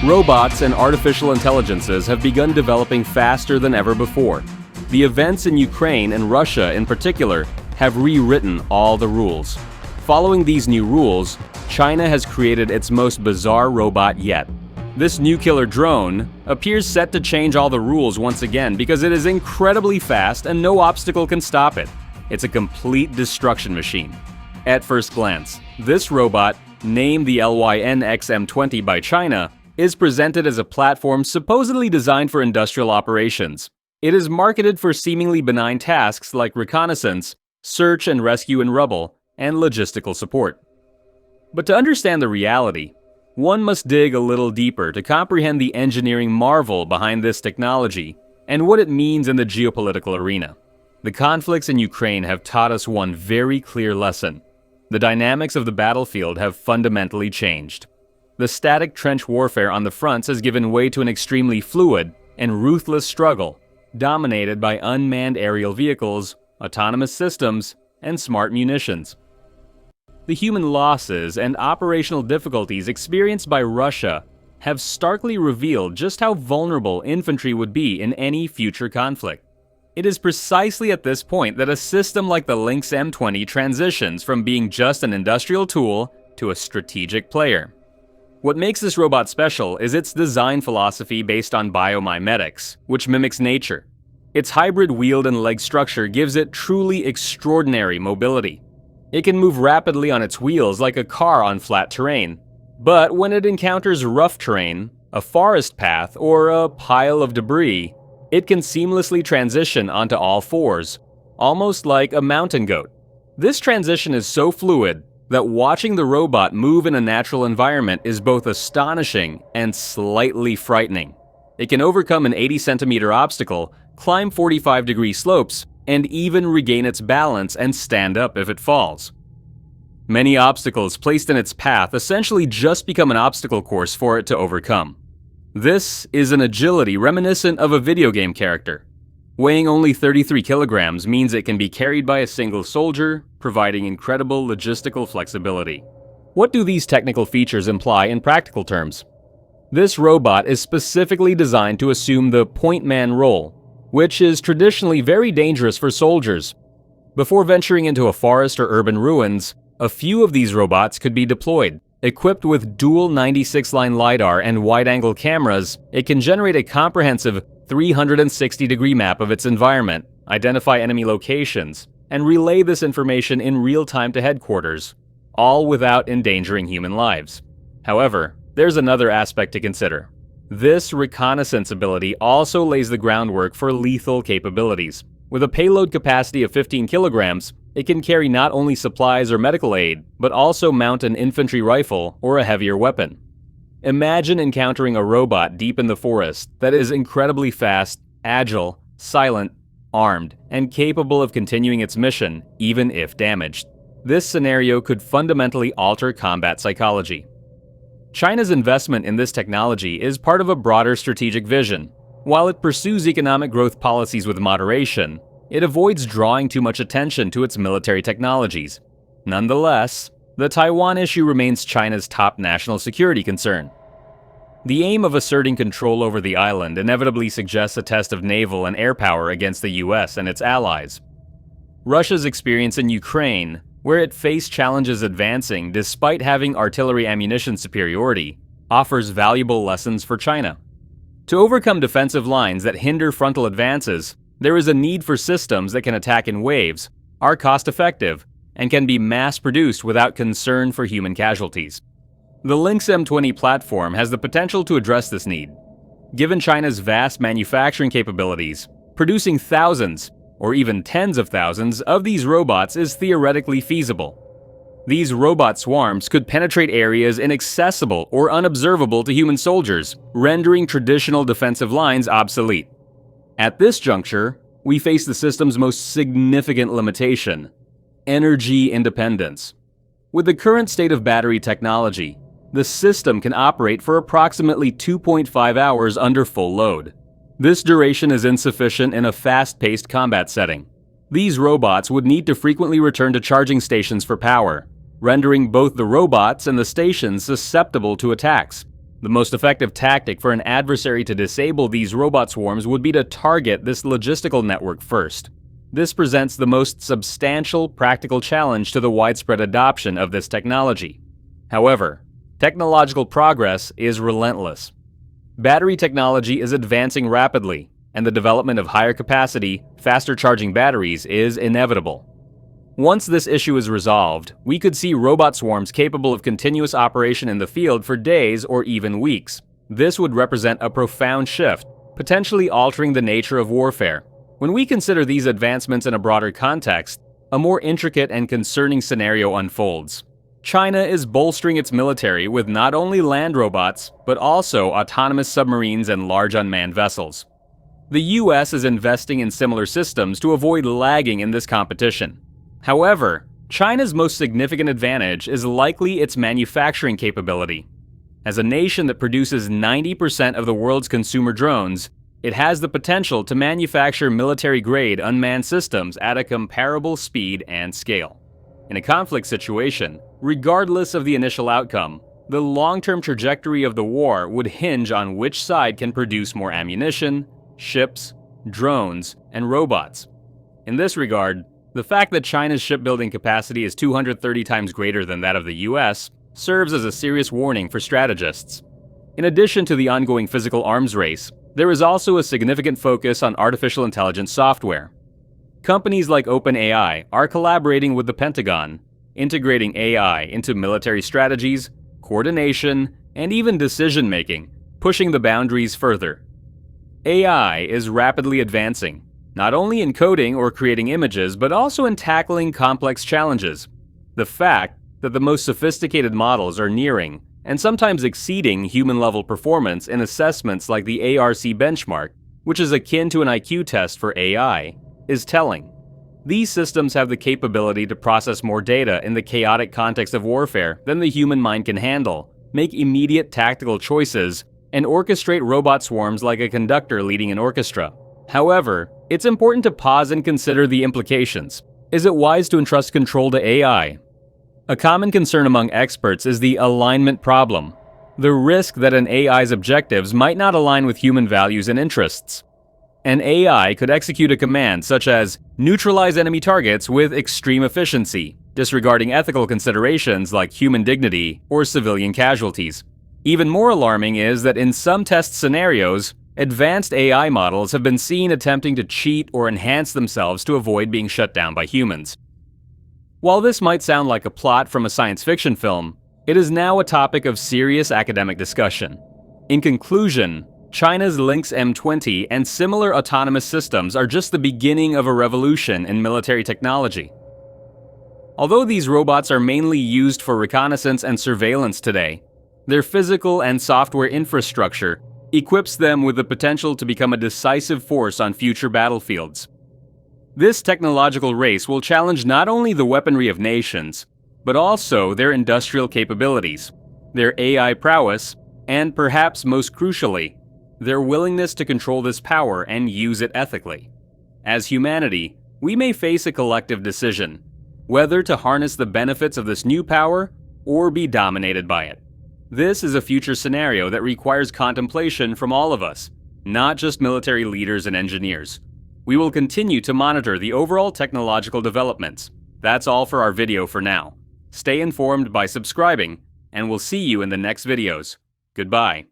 Robots and artificial intelligences have begun developing faster than ever before. The events in Ukraine and Russia in particular have rewritten all the rules. Following these new rules, China has created its most bizarre robot yet. This new killer drone appears set to change all the rules once again because it is incredibly fast and no obstacle can stop it. It's a complete destruction machine. At first glance, this robot, named the LYNX-M20 by China, is presented as a platform supposedly designed for industrial operations. It is marketed for seemingly benign tasks like reconnaissance, search and rescue in rubble, and logistical support. But to understand the reality, one must dig a little deeper to comprehend the engineering marvel behind this technology and what it means in the geopolitical arena. The conflicts in Ukraine have taught us one very clear lesson. The dynamics of the battlefield have fundamentally changed. The static trench warfare on the fronts has given way to an extremely fluid and ruthless struggle, dominated by unmanned aerial vehicles, autonomous systems, and smart munitions. The human losses and operational difficulties experienced by Russia have starkly revealed just how vulnerable infantry would be in any future conflict. It is precisely at this point that a system like the Lynx M20 transitions from being just an industrial tool to a strategic player. What makes this robot special is its design philosophy based on biomimetics, which mimics nature. Its hybrid wheeled and leg structure gives it truly extraordinary mobility. It can move rapidly on its wheels like a car on flat terrain, but when it encounters rough terrain, a forest path, or a pile of debris, it can seamlessly transition onto all fours, almost like a mountain goat. This transition is so fluid that watching the robot move in a natural environment is both astonishing and slightly frightening. It can overcome an 80-centimeter obstacle, climb 45-degree slopes, and even regain its balance and stand up if it falls. Many obstacles placed in its path essentially just become an obstacle course for it to overcome. This is an agility reminiscent of a video game character. Weighing only 33 kilograms means it can be carried by a single soldier, providing incredible logistical flexibility. What do these technical features imply in practical terms? This robot is specifically designed to assume the point man role, which is traditionally very dangerous for soldiers. Before venturing into a forest or urban ruins, a few of these robots could be deployed. Equipped with dual 96-line LiDAR and wide-angle cameras, it can generate a comprehensive 360-degree map of its environment, identify enemy locations, and relay this information in real time to headquarters, all without endangering human lives. However, there's another aspect to consider. This reconnaissance ability also lays the groundwork for lethal capabilities. With a payload capacity of 15 kilograms, it can carry not only supplies or medical aid, but also mount an infantry rifle or a heavier weapon. Imagine encountering a robot deep in the forest that is incredibly fast, agile, silent, armed, and capable of continuing its mission, even if damaged. This scenario could fundamentally alter combat psychology. China's investment in this technology is part of a broader strategic vision. While it pursues economic growth policies with moderation, it avoids drawing too much attention to its military technologies. Nonetheless, the Taiwan issue remains China's top national security concern. The aim of asserting control over the island inevitably suggests a test of naval and air power against the US and its allies. Russia's experience in Ukraine, where it faced challenges advancing despite having artillery ammunition superiority, offers valuable lessons for China. To overcome defensive lines that hinder frontal advances, there is a need for systems that can attack in waves, are cost-effective, and can be mass-produced without concern for human casualties. The Lynx M20 platform has the potential to address this need. Given China's vast manufacturing capabilities, producing thousands, or even tens of thousands, of these robots is theoretically feasible. These robot swarms could penetrate areas inaccessible or unobservable to human soldiers, rendering traditional defensive lines obsolete. At this juncture, we face the system's most significant limitation: energy independence. With the current state of battery technology, the system can operate for approximately 2.5 hours under full load. This duration is insufficient in a fast-paced combat setting. These robots would need to frequently return to charging stations for power, rendering both the robots and the stations susceptible to attacks. The most effective tactic for an adversary to disable these robot swarms would be to target this logistical network first. This presents the most substantial practical challenge to the widespread adoption of this technology. However, technological progress is relentless. Battery technology is advancing rapidly, and the development of higher capacity, faster charging batteries is inevitable. Once this issue is resolved, we could see robot swarms capable of continuous operation in the field for days or even weeks. This would represent a profound shift, potentially altering the nature of warfare. When we consider these advancements in a broader context, a more intricate and concerning scenario unfolds. China is bolstering its military with not only land robots, but also autonomous submarines and large unmanned vessels. The US is investing in similar systems to avoid lagging in this competition. However, China's most significant advantage is likely its manufacturing capability. As a nation that produces 90% of the world's consumer drones, it has the potential to manufacture military-grade unmanned systems at a comparable speed and scale. In a conflict situation, regardless of the initial outcome, the long-term trajectory of the war would hinge on which side can produce more ammunition, ships, drones, and robots. In this regard, the fact that China's shipbuilding capacity is 230 times greater than that of the US serves as a serious warning for strategists. In addition to the ongoing physical arms race, there is also a significant focus on artificial intelligence software. Companies like OpenAI are collaborating with the Pentagon, integrating AI into military strategies, coordination, and even decision-making, pushing the boundaries further. AI is rapidly advancing, not only in coding or creating images, but also in tackling complex challenges. The fact that the most sophisticated models are nearing, and sometimes exceeding human-level performance in assessments like the ARC benchmark, which is akin to an IQ test for AI, is telling. These systems have the capability to process more data in the chaotic context of warfare than the human mind can handle, make immediate tactical choices, and orchestrate robot swarms like a conductor leading an orchestra. However, it's important to pause and consider the implications. Is it wise to entrust control to AI? A common concern among experts is the alignment problem, the risk that an AI's objectives might not align with human values and interests. An AI could execute a command such as neutralize enemy targets with extreme efficiency, disregarding ethical considerations like human dignity or civilian casualties. Even more alarming is that in some test scenarios, advanced AI models have been seen attempting to cheat or enhance themselves to avoid being shut down by humans. While this might sound like a plot from a science fiction film, it is now a topic of serious academic discussion. In conclusion, China's Lynx M20 and similar autonomous systems are just the beginning of a revolution in military technology. Although these robots are mainly used for reconnaissance and surveillance today, their physical and software infrastructure equips them with the potential to become a decisive force on future battlefields. This technological race will challenge not only the weaponry of nations, but also their industrial capabilities, their AI prowess, and perhaps most crucially, their willingness to control this power and use it ethically. As humanity, we may face a collective decision, whether to harness the benefits of this new power or be dominated by it. This is a future scenario that requires contemplation from all of us, not just military leaders and engineers. We will continue to monitor the overall technological developments. That's all for our video for now. Stay informed by subscribing, and we'll see you in the next videos. Goodbye.